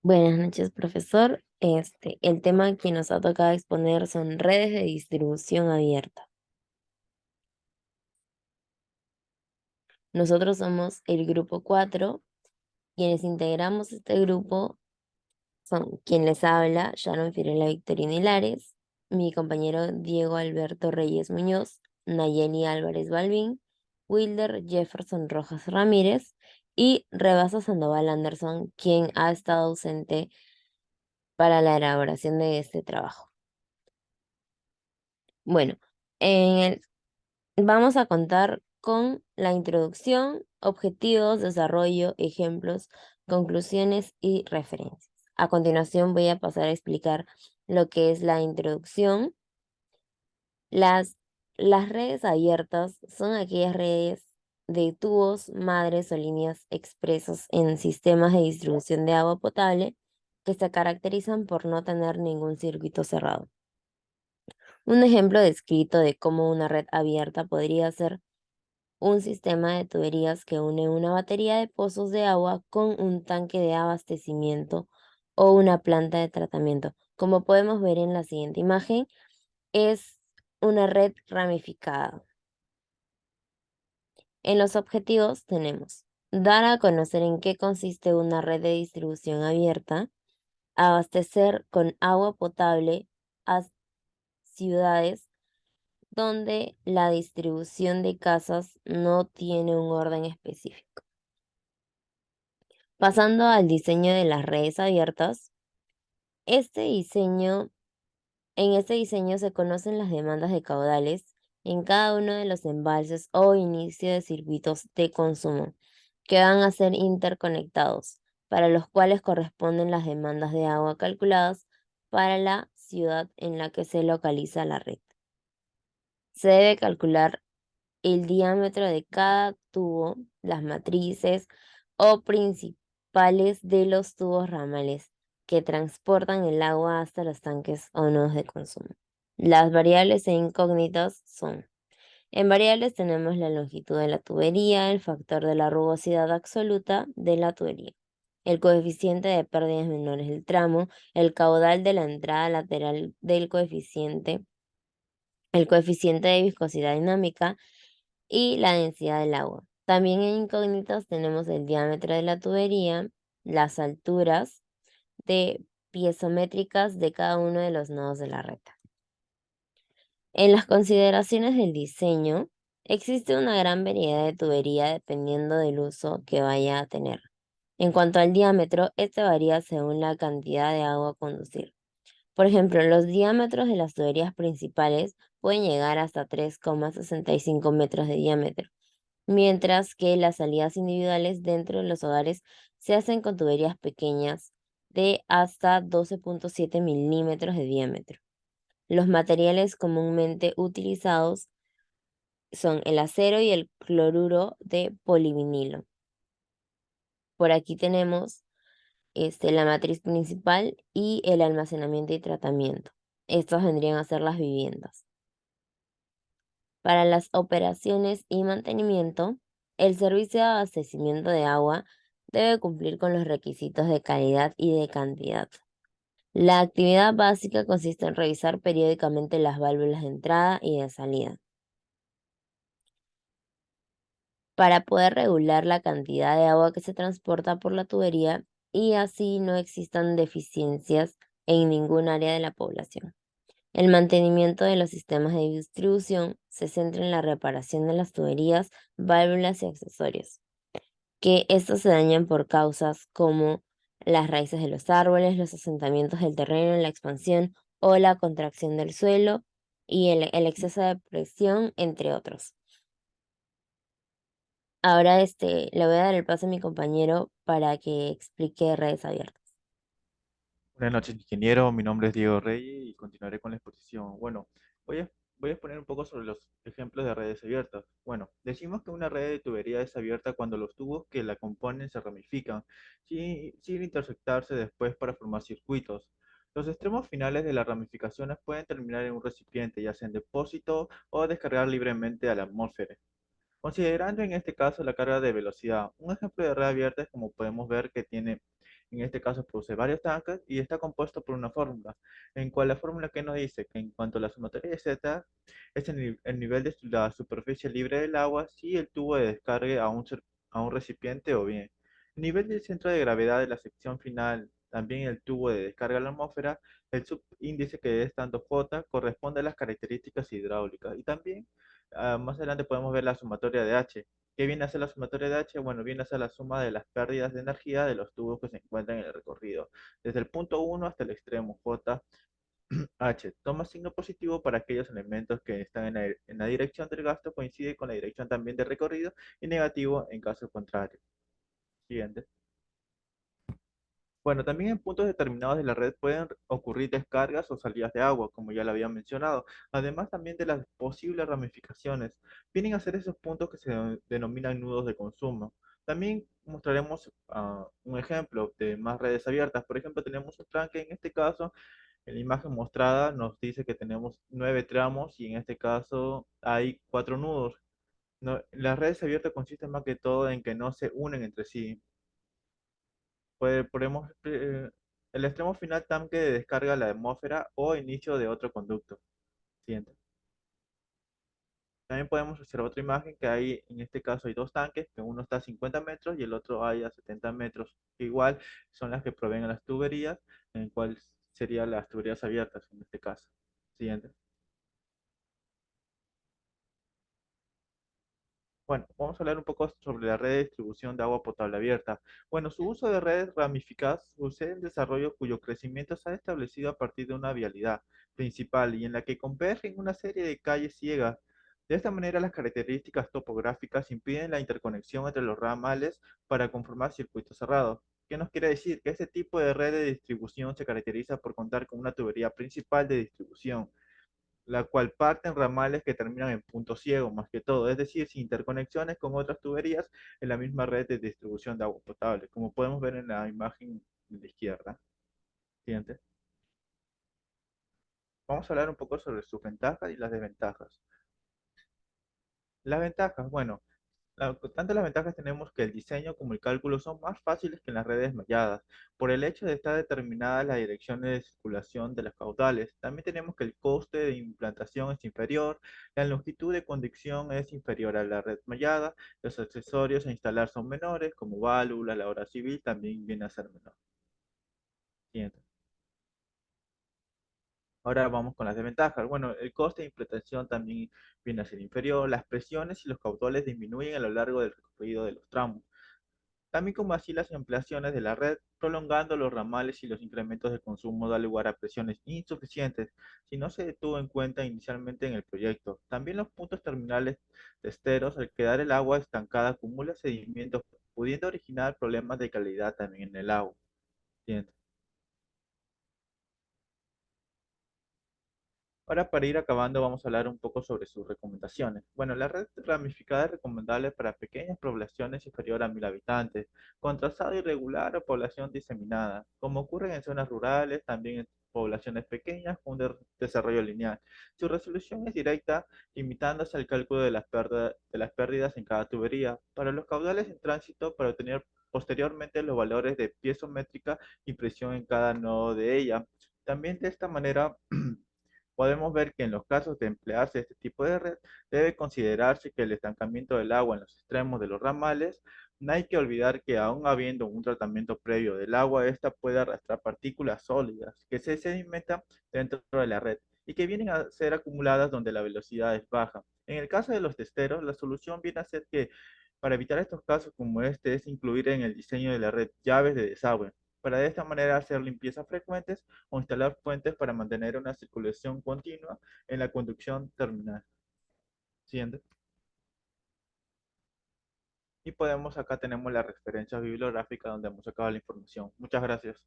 Buenas noches, profesor. El tema que nos ha tocado exponer son redes de distribución abierta. Nosotros somos el grupo 4. Quienes integramos este grupo son quien les habla, Sharon Firela Victorina Hilares, mi compañero Diego Alberto Reyes Muñoz, Nayeli Álvarez Balbín, Wilder Jefferson Rojas Ramírez y Rebasa Sandoval Anderson, quien ha estado ausente para la elaboración de este trabajo. Bueno, en el vamos a contar con la introducción, objetivos, desarrollo, ejemplos, conclusiones y referencias. A continuación voy a pasar a explicar lo que es la introducción. Las, las redes abiertas son aquellas redes de tubos, madres o líneas expresos en sistemas de distribución de agua potable que se caracterizan por no tener ningún circuito cerrado. Un ejemplo descrito de cómo una red abierta podría ser un sistema de tuberías que une una batería de pozos de agua con un tanque de abastecimiento o una planta de tratamiento. Como podemos ver en la siguiente imagen, es una red ramificada. En los objetivos tenemos dar a conocer en qué consiste una red de distribución abierta, abastecer con agua potable a ciudades donde la distribución de casas no tiene un orden específico. Pasando al diseño de las redes abiertas, este diseño, en este diseño se conocen las demandas de caudales en cada uno de los embalses o inicio de circuitos de consumo que van a ser interconectados, para los cuales corresponden las demandas de agua calculadas para la ciudad en la que se localiza la red. Se debe calcular el diámetro de cada tubo, las matrices o principales de los tubos ramales que transportan el agua hasta los tanques o nodos de consumo. Las variables e incógnitas son: en variables tenemos la longitud de la tubería, el factor de la rugosidad absoluta de la tubería, el coeficiente de pérdidas menores del tramo, el caudal de la entrada lateral del coeficiente, el coeficiente de viscosidad dinámica y la densidad del agua. También en incógnitas tenemos el diámetro de la tubería, las alturas de piezométricas de cada uno de los nodos de la red. En las consideraciones del diseño, existe una gran variedad de tubería dependiendo del uso que vaya a tener. En cuanto al diámetro, este varía según la cantidad de agua a conducir. Por ejemplo, los diámetros de las tuberías principales pueden llegar hasta 3,65 metros de diámetro, mientras que las salidas individuales dentro de los hogares se hacen con tuberías pequeñas de hasta 12,7 milímetros de diámetro. Los materiales comúnmente utilizados son el acero y el cloruro de polivinilo. Por aquí tenemos la matriz principal y el almacenamiento y tratamiento. Estos vendrían a ser las viviendas. Para las operaciones y mantenimiento, el servicio de abastecimiento de agua debe cumplir con los requisitos de calidad y de cantidad. La actividad básica consiste en revisar periódicamente las válvulas de entrada y de salida para poder regular la cantidad de agua que se transporta por la tubería y así no existan deficiencias en ningún área de la población. El mantenimiento de los sistemas de distribución se centra en la reparación de las tuberías, válvulas y accesorios, que estos se dañan por causas como las raíces de los árboles, los asentamientos del terreno, la expansión o la contracción del suelo y el exceso de presión, entre otros. Ahora le voy a dar el paso a mi compañero para que explique redes abiertas. Buenas noches, ingeniero. Mi nombre es Diego Reyes y continuaré con la exposición. Bueno, voy a exponer un poco sobre los ejemplos de redes abiertas. Bueno, decimos que una red de tubería es abierta cuando los tubos que la componen se ramifican, sin intersectarse después para formar circuitos. Los extremos finales de las ramificaciones pueden terminar en un recipiente, ya sea en depósito o descargar libremente a la atmósfera. Considerando en este caso la carga de velocidad, un ejemplo de red abierta es como podemos ver que tiene En este caso produce varios tanques y está compuesto por una fórmula, en cual la fórmula que nos dice que en cuanto a la sumatoria de Z es el nivel de la superficie libre del agua si el tubo de descargue a un recipiente o bien. El nivel del centro de gravedad de la sección final, también el tubo de descarga a la atmósfera, el subíndice que es tanto J corresponde a las características hidráulicas. Y también más adelante podemos ver la sumatoria de H. ¿Qué viene a ser la sumatoria de H? Bueno, viene a ser la suma de las pérdidas de energía de los tubos que se encuentran en el recorrido, desde el punto 1 hasta el extremo J. H. Toma signo positivo para aquellos elementos que están en la dirección del gasto, coincide con la dirección también de recorrido, y negativo en caso contrario. Siguiente. Bueno, también en puntos determinados de la red pueden ocurrir descargas o salidas de agua, como ya lo había mencionado, además también de las posibles ramificaciones. Vienen a ser esos puntos que se denominan nudos de consumo. También mostraremos un ejemplo de más redes abiertas. Por ejemplo, tenemos un tranque, en este caso, en la imagen mostrada nos dice que tenemos 9 tramos y en este caso hay 4 nudos. Las redes abiertas consisten más que todo en que no se unen entre sí. Podemos, el extremo final tanque de descarga a la atmósfera o inicio de otro conducto. Siguiente. También podemos hacer otra imagen que hay, en este caso hay dos tanques, que uno está a 50 metros y el otro hay a 70 metros. Que igual son las que proveen a las tuberías, en cual serían las tuberías abiertas en este caso. Siguiente. Bueno, vamos a hablar un poco sobre la red de distribución de agua potable abierta. Bueno, su uso de redes ramificadas sucede en desarrollo cuyo crecimiento se ha establecido a partir de una vialidad principal y en la que convergen una serie de calles ciegas. De esta manera, las características topográficas impiden la interconexión entre los ramales para conformar circuitos cerrados. ¿Qué nos quiere decir? Que este tipo de red de distribución se caracteriza por contar con una tubería principal de distribución, la cual parte en ramales que terminan en punto ciego, más que todo, es decir, sin interconexiones con otras tuberías en la misma red de distribución de agua potable, como podemos ver en la imagen de la izquierda. Siguiente. Vamos a hablar un poco sobre sus ventajas y las desventajas. Las ventajas, bueno, tanto las ventajas tenemos que el diseño como el cálculo son más fáciles que en las redes malladas, por el hecho de estar determinadas las direcciones de circulación de las caudales. También tenemos que el coste de implantación es inferior, la longitud de conducción es inferior a la red mallada, los accesorios a instalar son menores, como válvulas, la hora civil también viene a ser menor. Siguiente. Ahora vamos con las desventajas. Bueno, el coste de implantación también viene a ser inferior, las presiones y los caudales disminuyen a lo largo del recorrido de los tramos, también como así las ampliaciones de la red, prolongando los ramales y los incrementos de consumo da lugar a presiones insuficientes si no se tuvo en cuenta inicialmente en el proyecto. También los puntos terminales testeros, al quedar el agua estancada, acumula sedimentos, pudiendo originar problemas de calidad también en el agua. Bien. Ahora, para ir acabando, vamos a hablar un poco sobre sus recomendaciones. Bueno, la red ramificada es recomendable para pequeñas poblaciones inferior a 1.000 habitantes, con trazado irregular o población diseminada, como ocurre en zonas rurales, también en poblaciones pequeñas con un desarrollo lineal. Su resolución es directa, limitándose al cálculo de las pérdidas en cada tubería. Para los caudales en tránsito, para obtener posteriormente los valores de piezométrica y presión en cada nodo de ella. También de esta manera podemos ver que en los casos de emplearse este tipo de red, debe considerarse que el estancamiento del agua en los extremos de los ramales, no hay que olvidar que aún habiendo un tratamiento previo del agua, esta puede arrastrar partículas sólidas que se sedimentan dentro de la red y que vienen a ser acumuladas donde la velocidad es baja. En el caso de los testeros, la solución viene a ser que para evitar estos casos como este es incluir en el diseño de la red llaves de desagüe, para de esta manera hacer limpiezas frecuentes o instalar fuentes para mantener una circulación continua en la conducción terminal. Siguiente. Y podemos, acá tenemos la referencia bibliográfica donde hemos sacado la información. Muchas gracias.